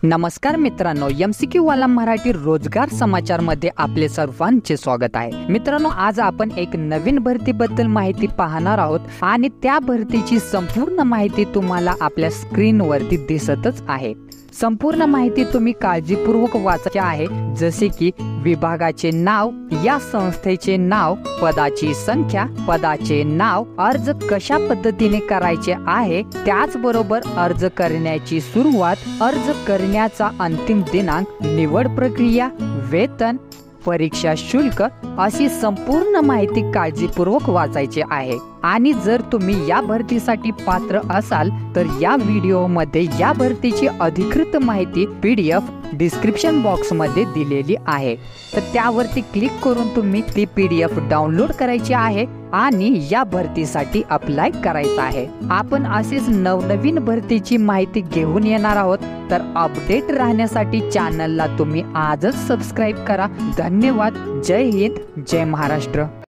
नमस्कार मित्रांनो, MCQ वाला मराठी रोजगार समाचार मध्ये आपले सर्वांचे स्वागत आहे। मित्रांनो, आज आपण एक नवीन भरतीबद्दल माहिती पाहणार आहोत आणि त्या भरतीची संपूर्ण माहिती तुम्हाला आपल्या स्क्रीनवरती दिसतच आहे। संपूर्ण माहिती तुम्ही काळजीपूर्वक वाचायची आहे, जसे की विभागाचे नाव, या संस्थेचे नाव, पदाची संख्या, पदाचे नाव, अर्ज कशा पद्धतीने करायचे आहे, त्याचबरोबर अर्ज करण्याची सुरुवात, अर्ज करण्याचा अंतिम दिनांक, निवड प्रक्रिया, वेतन, परीक्षा शुल्क अशी संपूर्ण माहिती काळजीपूर्वक वाचायची आहे। आणि जर तुम्ही या भरतीसाठी पात्र असाल तर या व्हिडिओमध्ये या भरतीची अधिकृत माहिती PDF डिस्क्रिप्शन बॉक्स मध्ये दिलेली आहे, तर त्यावरती क्लिक करून तुम्ही ती PDF डाउनलोड करायची आहे आणि या भरतीसाठी अप्लाय करायचं आहे। आपण असेच नवनवीन भरतीची माहिती घेऊन येणार आहोत, तर अपडेट राहण्यासाठी चॅनलला तुम्ही आजच सबस्क्राइब करा। धन्यवाद। जय हिंद, जय महाराष्ट्र।